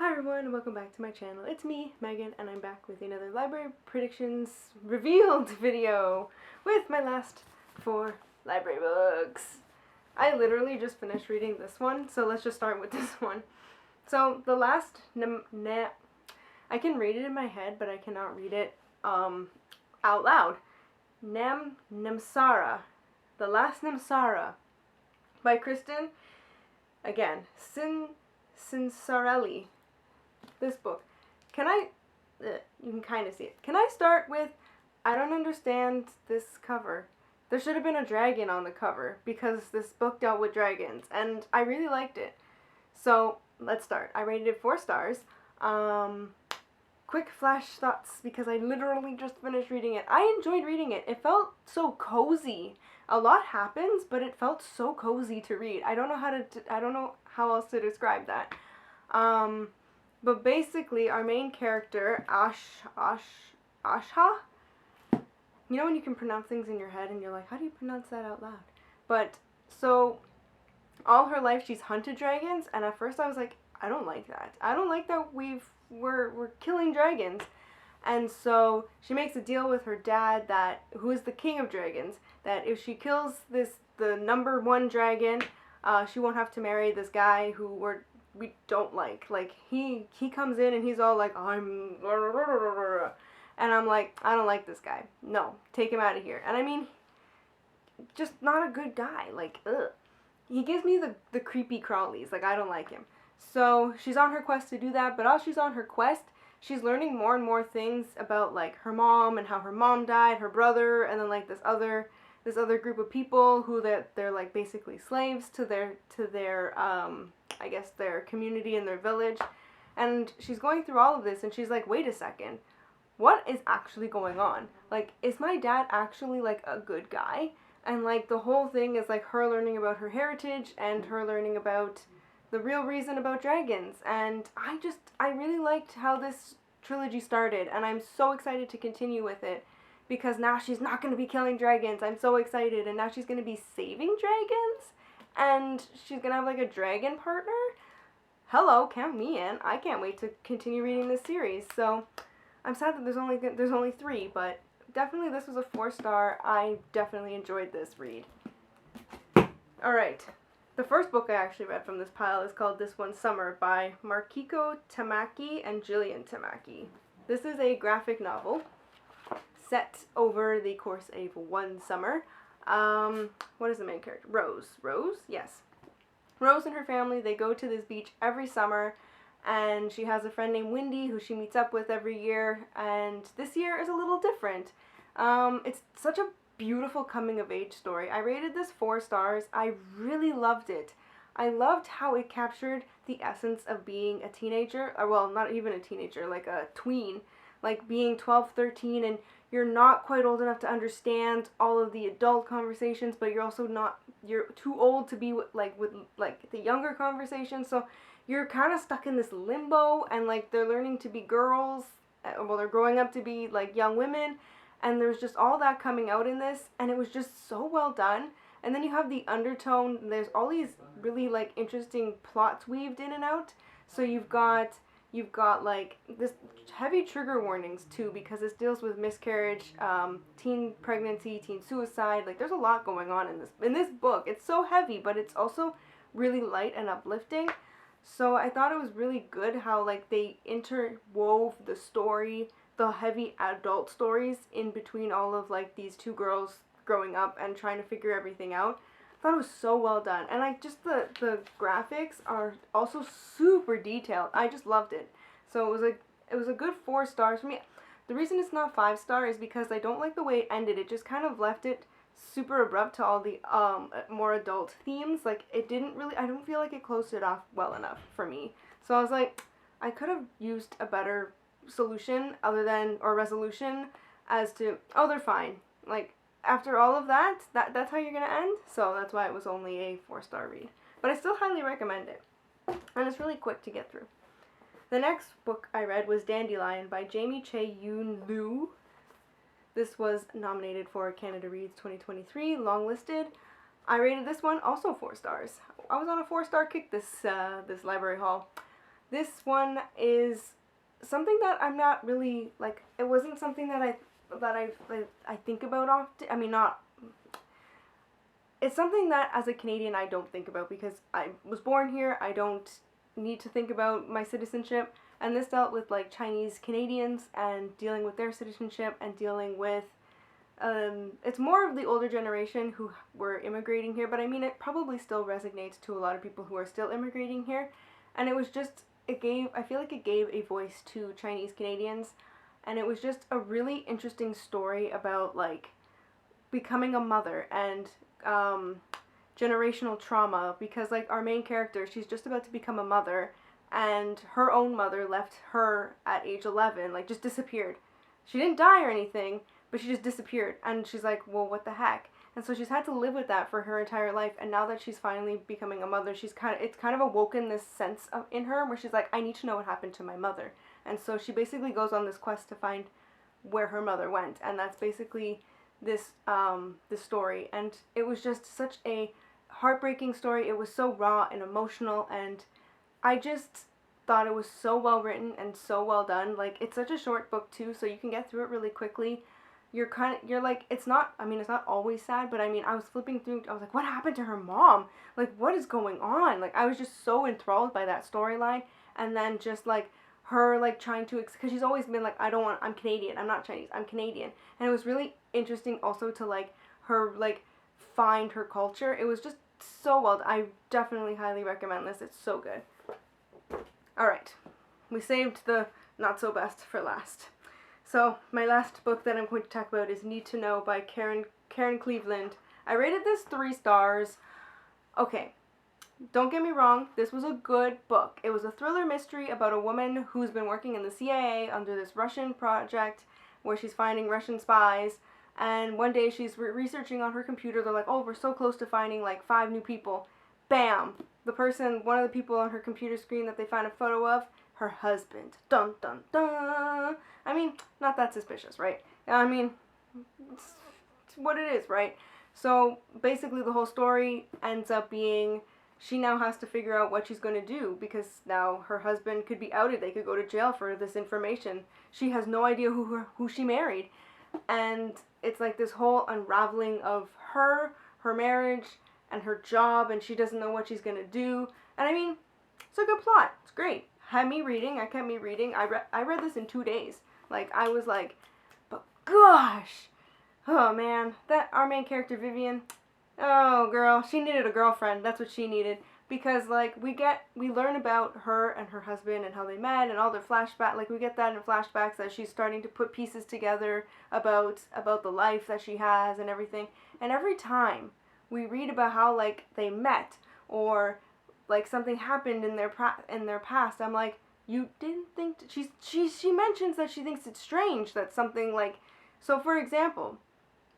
Hi everyone and welcome back to my channel. It's me, Megan, and I'm back with another library predictions revealed video with my last 4 library books. I literally just finished reading this one, so let's just start with this one. So the last I can read it in my head, but I cannot read it out loud. Namsara, The Last Namsara by Kristen, again, Cinsarelli. This book. You can kind of see it. Can I start with, I don't understand this cover. There should have been a dragon on the cover because this book dealt with dragons and I really liked it. So let's start. I rated it 4 stars. Quick flash thoughts because I literally just finished reading it. I enjoyed reading it. It felt so cozy. A lot happens, but it felt so cozy to read. I don't know how else to describe that. But basically, our main character, Asha, you know when you can pronounce things in your head and you're like, how do you pronounce that out loud? But, so, all her life she's hunted dragons, and at first I was like, I don't like that. I don't like that we're killing dragons. And so, she makes a deal with her dad who is the king of dragons, that if she kills the number 1 dragon, she won't have to marry this guy who we don't like. Like, he comes in and he's all like, and I'm like, I don't like this guy. No, take him out of here. And I mean, just not a good guy. Like, ugh. He gives me the creepy crawlies. Like, I don't like him. So, she's on her quest to do that, but while she's on her quest, she's learning more and more things about, like, her mom and how her mom died, her brother, and then, like, this other group of people who they're like basically slaves to their I guess their community and their village. And she's going through all of this and she's like, wait a second, what is actually going on? Like, is my dad actually like a good guy? And like the whole thing is like her learning about her heritage and her learning about the real reason about dragons. And I really liked how this trilogy started, and I'm so excited to continue with it. Because now she's not going to be killing dragons. I'm so excited. And now she's going to be saving dragons. And she's going to have like a dragon partner. Hello, count me in. I can't wait to continue reading this series. So I'm sad that there's only 3. But definitely this was a 4-star. I definitely enjoyed this read. Alright. The first book I actually read from this pile is called This One Summer by Markiko Tamaki and Jillian Tamaki. This is a graphic novel set over the course of one summer. What is the main character? Rose. Rose? Yes. Rose and her family, they go to this beach every summer, and she has a friend named Wendy who she meets up with every year, and this year is a little different. It's such a beautiful coming-of-age story. I rated this 4 stars. I really loved it. I loved how it captured the essence of being a teenager, or well, not even a teenager, like a tween, like being 12, 13, and you're not quite old enough to understand all of the adult conversations, but you're also you're too old to be with the younger conversations, so you're kind of stuck in this limbo, and like they're learning to be girls, well, they're growing up to be like young women, and there's just all that coming out in this, and it was just so well done. And then you have the undertone, there's all these really like interesting plots weaved in and out, so you've got like this heavy trigger warnings too, because this deals with miscarriage, teen pregnancy, teen suicide. Like, there's a lot going on in this book. It's so heavy, but it's also really light and uplifting. So I thought it was really good how like they interwove the story, the heavy adult stories in between all of like these 2 girls growing up and trying to figure everything out. I thought it was so well done, and like just the graphics are also super detailed. I just loved it. So it was a good 4 stars for me. The reason it's not 5-star is because I don't like the way it ended. It just kind of left it super abrupt to all the more adult themes. Like, it didn't really, I don't feel like it closed it off well enough for me. So I was like, I could have used a better solution or resolution as to, oh, they're fine. Like, after all of that's how you're gonna end. So that's why it was only a 4-star read. But I still highly recommend it. And it's really quick to get through. The next book I read was Dandelion by Jamie Che-Yoon Liu. This was nominated for Canada Reads 2023, longlisted. I rated this one also 4 stars. I was on a 4-star kick this library haul. this one is something that I'm not really, like, it wasn't something that I think about often. I mean, not, it's something that as a Canadian I don't think about because I was born here. I don't need to think about my citizenship. And this dealt with like Chinese Canadians and dealing with their citizenship and dealing with it's more of the older generation who were immigrating here, but I mean it probably still resonates to a lot of people who are still immigrating here. And it was just, I feel like it gave a voice to Chinese Canadians, and it was just a really interesting story about like becoming a mother and generational trauma, because like our main character, she's just about to become a mother, and her own mother left her at age 11, like just disappeared. She didn't die or anything, but she just disappeared, and she's like, well, what the heck? And so she's had to live with that for her entire life, and now that she's finally becoming a mother, it's kind of awoken this sense in her where she's like, I need to know what happened to my mother. And so she basically goes on this quest to find where her mother went, and that's basically this story. And it was just such a heartbreaking story. It was so raw and emotional, and I just thought it was so well written and so well done. Like, it's such a short book too, so you can get through it really quickly. You're like, it's not, I mean, it's not always sad, but I mean, I was flipping through, I was like, what happened to her mom? Like, what is going on? Like, I was just so enthralled by that storyline, and then just like her like trying to, because she's always been like, I'm Canadian, I'm not Chinese, I'm Canadian. And it was really interesting also to like her like find her culture. It was just so well, I definitely highly recommend this. It's so good. Alright, we saved the not so best for last. So my last book that I'm going to talk about is Need to Know by Karen Cleveland. I rated this 3 stars. Okay, don't get me wrong, this was a good book. It was a thriller mystery about a woman who's been working in the CIA under this Russian project where she's finding Russian spies, and one day she's researching on her computer. They're like, oh, we're so close to finding like 5 new people. Bam! One of the people on her computer screen that they find a photo of, her husband. Dun dun dun! I mean, not that suspicious, right? I mean, it's what it is, right? So basically the whole story ends up being she now has to figure out what she's going to do, because now her husband could be outed. They could go to jail for this information. She has no idea who she married. And it's like this whole unraveling of her marriage, and her job, and she doesn't know what she's going to do. And I mean, it's a good plot. It's great. Had me reading. I kept me reading. I read this in 2 days. Like, I was like, but gosh. Oh, man. Our main character, Vivian. Oh, girl. She needed a girlfriend. That's what she needed. Because, like, we learn about her and her husband and how they met and all their flashbacks. Like, we get that in flashbacks as she's starting to put pieces together about the life that she has and everything. And every time we read about how, like, they met, or like something happened in their past, I'm like, you didn't think she mentions that she thinks it's strange that something like, so for example,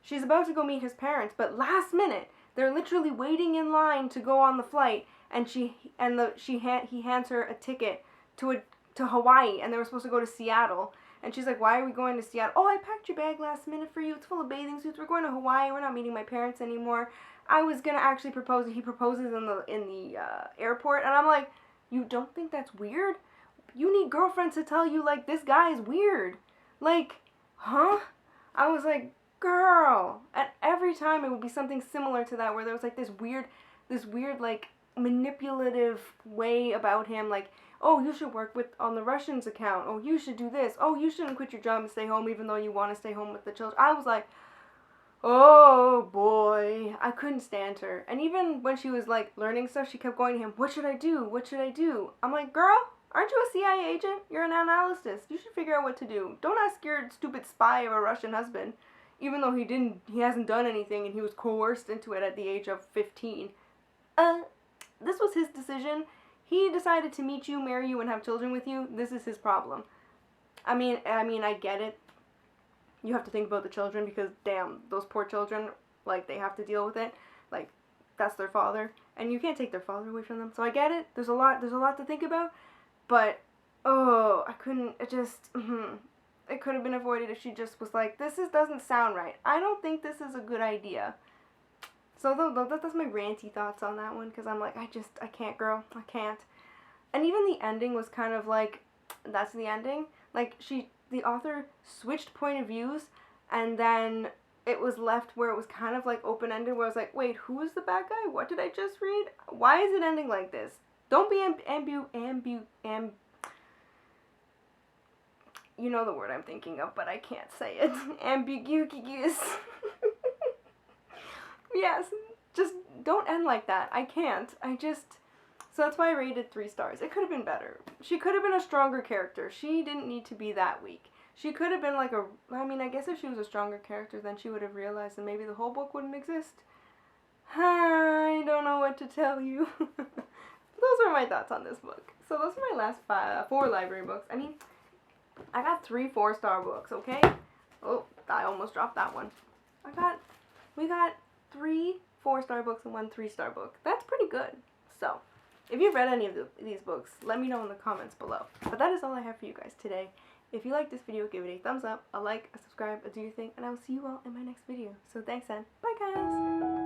she's about to go meet his parents, but last minute they're literally waiting in line to go on the flight, and he hands her a ticket to Hawaii, and they were supposed to go to Seattle. And she's like, why are we going to Seattle? Oh, I packed your bag last minute for you. It's full of bathing suits. We're going to Hawaii. We're not meeting my parents anymore. I was going to actually propose. He proposes in the airport. And I'm like, you don't think that's weird? You need girlfriends to tell you, like, this guy is weird. Like, huh? I was like, girl. And every time it would be something similar to that, where there was, like, this weird, like, manipulative way about him. Like, oh, you should work on the Russians account. Oh, you should do this. Oh, you shouldn't quit your job and stay home even though you want to stay home with the children. I was like, oh boy, I couldn't stand her. And even when she was like learning stuff, she kept going to him, what should I do? What should I do? I'm like, girl, aren't you a CIA agent? You're an analyst. You should figure out what to do. Don't ask your stupid spy of a Russian husband, even though he hasn't done anything and he was coerced into it at the age of 15. This was his decision. He decided to meet you, marry you, and have children with you. This is his problem. I mean, I get it. You have to think about the children, because, damn, those poor children, like, they have to deal with it. Like, that's their father. And you can't take their father away from them. So I get it. There's a lot to think about. But, I couldn't, it could have been avoided if she just was like, this doesn't sound right. I don't think this is a good idea. So that's my ranty thoughts on that one, because I'm like, I can't, girl, I can't. And even the ending was kind of like, that's the ending. Like, the author switched point of views, and then it was left where it was kind of like open-ended, where I was like, wait, who is the bad guy? What did I just read? Why is it ending like this? Don't be you know the word I'm thinking of, but I can't say it. Ambiguous. Yes, just don't end like that. I can't. So that's why I rated 3 stars. It could have been better. She could have been a stronger character. She didn't need to be that weak. She could have been like I guess if she was a stronger character, then she would have realized and maybe the whole book wouldn't exist. I don't know what to tell you. Those are my thoughts on this book. So those are my last 4 library books. I mean, I got 3 4-star books, okay? Oh, I almost dropped that one. We got 3 4-star books and 1 3-star book. That's pretty good. So, if you've read any of these books, let me know in the comments below. But that is all I have for you guys today. If you like this video, give it a thumbs up, a like, a subscribe, a do your thing, and I will see you all in my next video. So thanks, and bye guys!